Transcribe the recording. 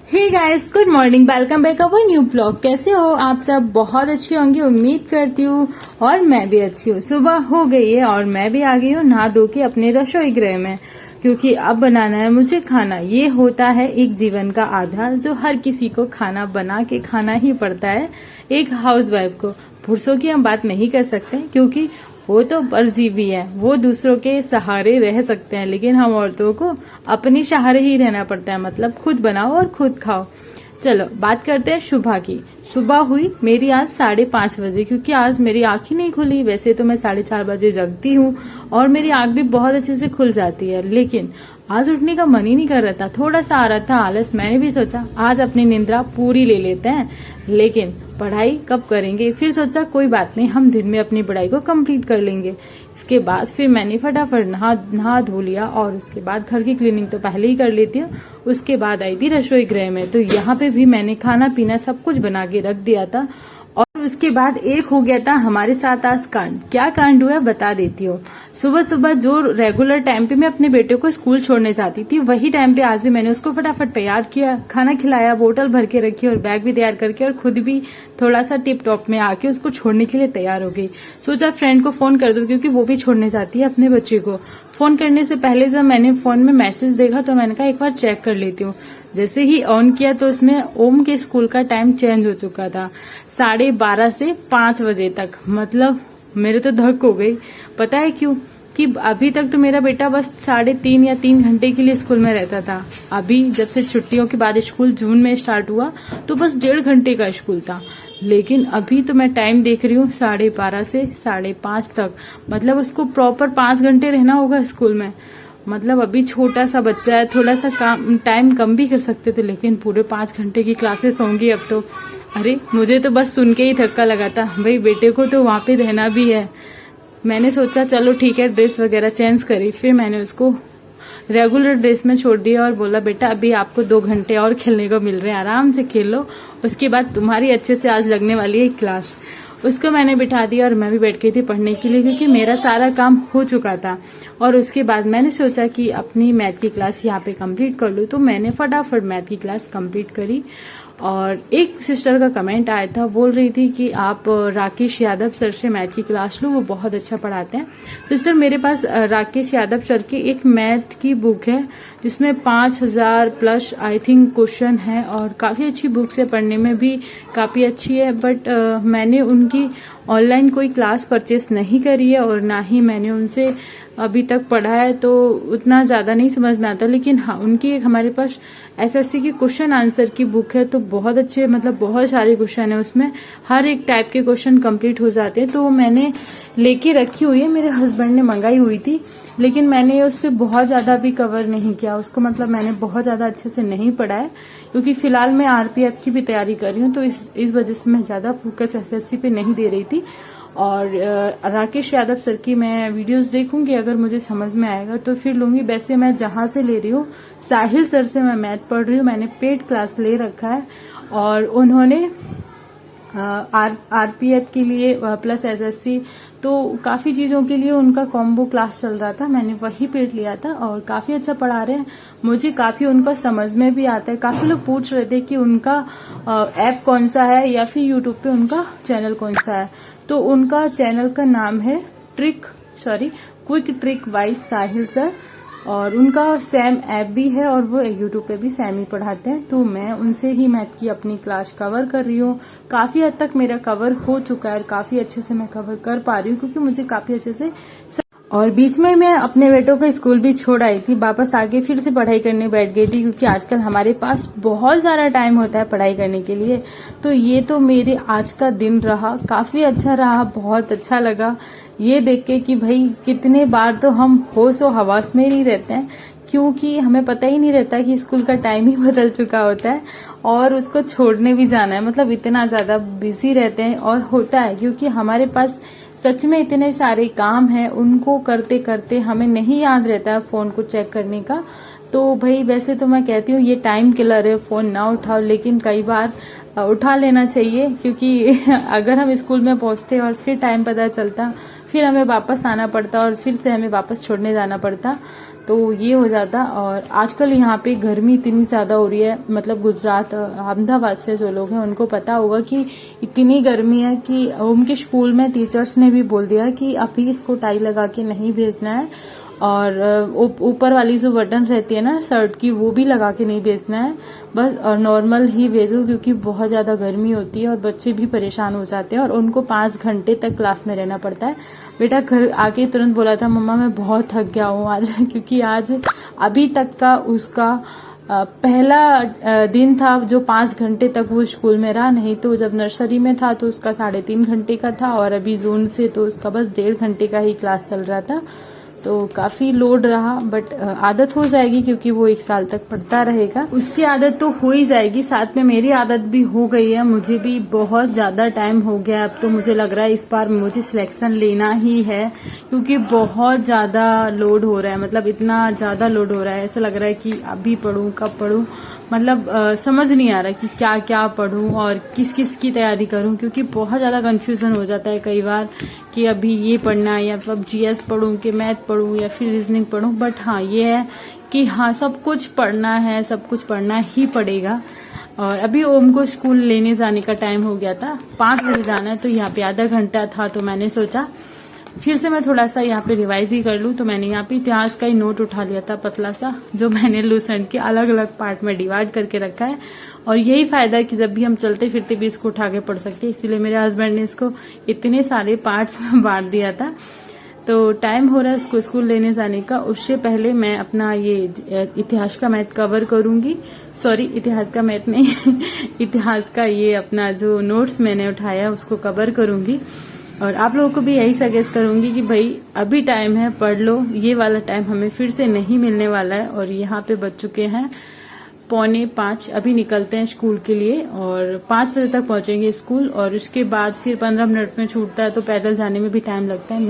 Hey guys, good morning. Welcome back our new blog. कैसे हो आप सब? बहुत अच्छी होंगी उम्मीद करती हूँ। और मैं भी अच्छी हूँ। सुबह हो गई है और मैं भी आ गई हूँ नहा धो के अपने रसोई गृह में, क्योंकि अब बनाना है मुझे खाना। ये होता है एक जीवन का आधार जो हर किसी को खाना बना के खाना ही पड़ता है, एक हाउसवाइफ को। पुरुषों की हम बात नहीं कर सकते क्योंकि वो तो परजीवी है, वो दूसरों के सहारे रह सकते हैं, लेकिन हम औरतों को अपने सहारे ही रहना पड़ता है। मतलब खुद बनाओ और खुद खाओ। चलो बात करते हैं सुबह की। सुबह हुई मेरी आज 5:30 बजे, क्योंकि आज मेरी आंख ही नहीं खुली। वैसे तो मैं 4:30 बजे जगती हूँ और मेरी आंख भी बहुत अच्छे से खुल जाती है, लेकिन आज उठने का मन ही नहीं कर रहा था। थोड़ा सा आ रहा था आलस। मैंने भी सोचा आज अपनी निंद्रा पूरी ले लेते हैं, लेकिन पढ़ाई कब करेंगे। फिर सोचा कोई बात नहीं, हम दिन में अपनी पढ़ाई को कंप्लीट कर लेंगे। इसके बाद फिर मैंने फटाफट नहा धो लिया और उसके बाद घर की क्लीनिंग तो पहले ही कर लेती हूँ। उसके बाद आई थी रसोई गृह में, तो यहाँ पे भी मैंने खाना पीना सब कुछ बना के रख दिया था। और उसके बाद एक हो गया था हमारे साथ आज कांड। क्या कांड हुआ बता देती हूँ। सुबह सुबह जो रेगुलर टाइम पे मैं अपने बेटे को स्कूल छोड़ने जाती थी, वही टाइम पे आज भी मैंने उसको फटाफट तैयार किया, खाना खिलाया, बोतल भर के रखी और बैग भी तैयार करके, और खुद भी थोड़ा सा टिप टॉप में आके उसको छोड़ने के लिए तैयार हो गई। सोचा फ्रेंड को फोन कर दूं, क्योंकि वो भी छोड़ने जाती है अपने बच्चे को। फोन करने से पहले जब मैंने फोन में मैसेज देखा तो मैंने कहा एक बार चेक कर लेती हूँ। जैसे ही ऑन किया तो उसमें ओम के स्कूल का टाइम चेंज हो चुका था, 12:30 से 5 बजे तक। मतलब मेरे तो धक हो गई। पता है क्यों? कि अभी तक तो मेरा बेटा बस 3.5 या 3 घंटे के लिए स्कूल में रहता था। अभी जब से छुट्टियों के बाद स्कूल जून में स्टार्ट हुआ तो बस 1.5 घंटे का स्कूल था, लेकिन अभी तो मैं टाइम देख रही हूँ 12:30 से 5:30 तक। मतलब उसको प्रॉपर 5 घंटे रहना होगा स्कूल में। मतलब अभी छोटा सा बच्चा है, थोड़ा सा टाइम कम भी कर सकते थे, लेकिन पूरे 5 घंटे की क्लासेस होंगी अब तो। अरे मुझे तो बस सुन के ही धक्का लगा था। भाई बेटे को तो वहां पे रहना भी है। मैंने सोचा चलो ठीक है, ड्रेस वगैरह चेंज करी, फिर मैंने उसको रेगुलर ड्रेस में छोड़ दिया और बोला बेटा अभी आपको 2 घंटे और खेलने को मिल रहे हैं, आराम से खेल लो, उसके बाद तुम्हारी अच्छे से आज लगने वाली है क्लास। उसको मैंने बिठा दिया और मैं भी बैठ गई थी पढ़ने के लिए, क्योंकि मेरा सारा काम हो चुका था। और उसके बाद मैंने सोचा कि अपनी मैथ की क्लास यहाँ पे कंप्लीट कर लूँ, तो मैंने फटाफट मैथ की क्लास कंप्लीट करी। और एक सिस्टर का कमेंट आया था, बोल रही थी कि आप राकेश यादव सर से मैथ की क्लास लो, वो बहुत अच्छा पढ़ाते हैं। सिस्टर मेरे पास राकेश यादव सर की एक मैथ की बुक है जिसमें 5000 प्लस आई थिंक क्वेश्चन है, और काफी अच्छी बुक्स है, पढ़ने में भी काफी अच्छी है। बट मैंने उनकी ऑनलाइन कोई क्लास परचेस नहीं करी है और ना ही मैंने उनसे अभी तक पढ़ा है, तो उतना ज्यादा नहीं समझ में आता। लेकिन हाँ, उनकी एक हमारे पास एसएससी की क्वेश्चन आंसर की बुक है, तो बहुत अच्छे, मतलब बहुत सारे क्वेश्चन है उसमें, हर एक टाइप के क्वेश्चन कंप्लीट हो जाते हैं। तो मैंने लेके रखी हुई है, मेरे हस्बैंड ने मंगाई हुई थी, लेकिन मैंने उससे बहुत ज्यादा भी कवर नहीं किया उसको। मतलब मैंने बहुत ज्यादा अच्छे से नहीं पढ़ा है, क्योंकि फिलहाल मैं आरपीएफ की भी तैयारी कर रही हूँ, तो इस वजह से मैं ज्यादा फोकस एसएससी पे नहीं दे रही थी। और राकेश यादव सर की मैं वीडियोस देखूंगी, अगर मुझे समझ में आएगा तो फिर लूंगी। वैसे मैं जहां से ले रही हूँ, साहिल सर से मैं मैथ पढ़ रही हूँ, मैंने पेड क्लास ले रखा है। और उन्होंने आरपीएफ के लिए प्लस एसएससी, तो काफी चीजों के लिए उनका कॉम्बो क्लास चल रहा था, मैंने वही पेड लिया था और काफी अच्छा पढ़ा रहे हैं। मुझे काफी उनका समझ में भी आता है। काफी लोग पूछ रहे थे कि उनका ऐप कौन सा है या फिर यूट्यूब पे उनका चैनल कौन सा है, तो उनका चैनल का नाम है क्विक ट्रिक बाय साहिल सर, और उनका सैम ऐप भी है और वो यूट्यूब पे भी सैम ही पढ़ाते हैं। तो मैं उनसे ही मैथ की अपनी क्लास कवर कर रही हूँ। काफी हद तक मेरा कवर हो चुका है और काफी अच्छे से मैं कवर कर पा रही हूँ, क्योंकि मुझे काफी अच्छे से। और बीच में मैं अपने बेटों को स्कूल भी छोड़ आई थी, वापस आके फिर से पढ़ाई करने बैठ गई थी, क्योंकि आजकल हमारे पास बहुत सारा टाइम होता है पढ़ाई करने के लिए। तो ये तो मेरे आज का दिन रहा, काफी अच्छा रहा, बहुत अच्छा लगा ये देख के कि भाई कितने बार तो हम होश और हवास में नहीं रहते हैं, क्योंकि हमें पता ही नहीं रहता कि स्कूल का टाइम ही बदल चुका होता है और उसको छोड़ने भी जाना है। मतलब इतना ज्यादा बिजी रहते हैं, और होता है क्योंकि हमारे पास सच में इतने सारे काम हैं, उनको करते करते हमें नहीं याद रहता है फोन को चेक करने का। तो भाई वैसे तो मैं कहती हूँ ये टाइम किलर है, फोन ना उठाओ, लेकिन कई बार उठा लेना चाहिए, क्योंकि अगर हम स्कूल में पहुंचते और फिर टाइम पता चलता, फिर हमें वापस आना पड़ता और फिर से हमें वापस छोड़ने जाना पड़ता। तो ये हो जाता। और आजकल यहाँ पे गर्मी इतनी ज़्यादा हो रही है, मतलब गुजरात अहमदाबाद से जो लोग हैं उनको पता होगा कि इतनी गर्मी है कि उनके स्कूल में टीचर्स ने भी बोल दिया कि अभी इसको टाई लगा के नहीं भेजना है, और ऊपर वाली जो बटन रहती है ना शर्ट की वो भी लगा के नहीं भेजना है, बस और नॉर्मल ही भेजो, क्योंकि बहुत ज़्यादा गर्मी होती है और बच्चे भी परेशान हो जाते हैं और उनको 5 घंटे तक क्लास में रहना पड़ता है। बेटा घर आके तुरंत बोला था मम्मा मैं बहुत थक गया हूँ आज क्योंकि आज अभी तक का उसका पहला दिन था जो 5 घंटे तक वो स्कूल में रहा। नहीं तो जब नर्सरी में था तो उसका 3.5 घंटे का था, और अभी जून से तो उसका बस 1.5 घंटे का ही क्लास चल रहा था। तो काफी लोड रहा, बट आदत हो जाएगी क्योंकि वो 1 साल तक पढ़ता रहेगा। उसकी आदत तो हो ही जाएगी, साथ में मेरी आदत भी हो गई है। मुझे भी बहुत ज्यादा टाइम हो गया, अब तो मुझे लग रहा है इस बार मुझे सिलेक्शन लेना ही है, क्योंकि बहुत ज्यादा लोड हो रहा है। मतलब इतना ज्यादा लोड हो रहा है, ऐसा लग रहा है कि अभी पढूं कब पढूं, मतलब समझ नहीं आ रहा कि क्या क्या पढूं और किस किस की तैयारी करूं, क्योंकि बहुत ज्यादा कंफ्यूजन हो जाता है कई बार कि अभी ये पढ़ना है या फिर जीएस पढूं कि मैथ पढूं या फिर रीजनिंग पढूं। बट हाँ ये है कि हाँ सब कुछ पढ़ना है, सब कुछ पढ़ना ही पड़ेगा। और अभी ओम को स्कूल लेने जाने का टाइम हो गया था, 5 बजे जाना है, तो यहाँ पे आधा घंटा था, तो मैंने सोचा फिर से मैं थोड़ा सा यहाँ पे रिवाइज ही कर लूँ। तो मैंने यहाँ पे इतिहास का ही नोट उठा लिया था पतला सा, जो मैंने लूसेंट के अलग अलग पार्ट में डिवाइड करके रखा है। और यही फायदा है कि जब भी हम चलते फिरते भी इसको उठा के पढ़ सकते हैं, इसीलिए मेरे हस्बैंड ने इसको इतने सारे पार्ट्स में बांट दिया था। तो टाइम हो रहा है इसको स्कूल लेने जाने का, उससे पहले मैं अपना ये इतिहास का मैथ कवर करूंगी। सॉरी इतिहास का मैथ नहीं इतिहास का ये अपना जो नोट्स मैंने उठाया उसको कवर करूंगी। और आप लोगों को भी यही सजेस्ट करूंगी कि भाई अभी टाइम है, पढ़ लो, ये वाला टाइम हमें फिर से नहीं मिलने वाला है। और यहाँ पे बज चुके हैं 4:45, अभी निकलते हैं स्कूल के लिए और 5 बजे तक पहुंचेंगे स्कूल। और उसके बाद फिर 15 मिनट में छूटता है, तो पैदल जाने में भी टाइम लगता है।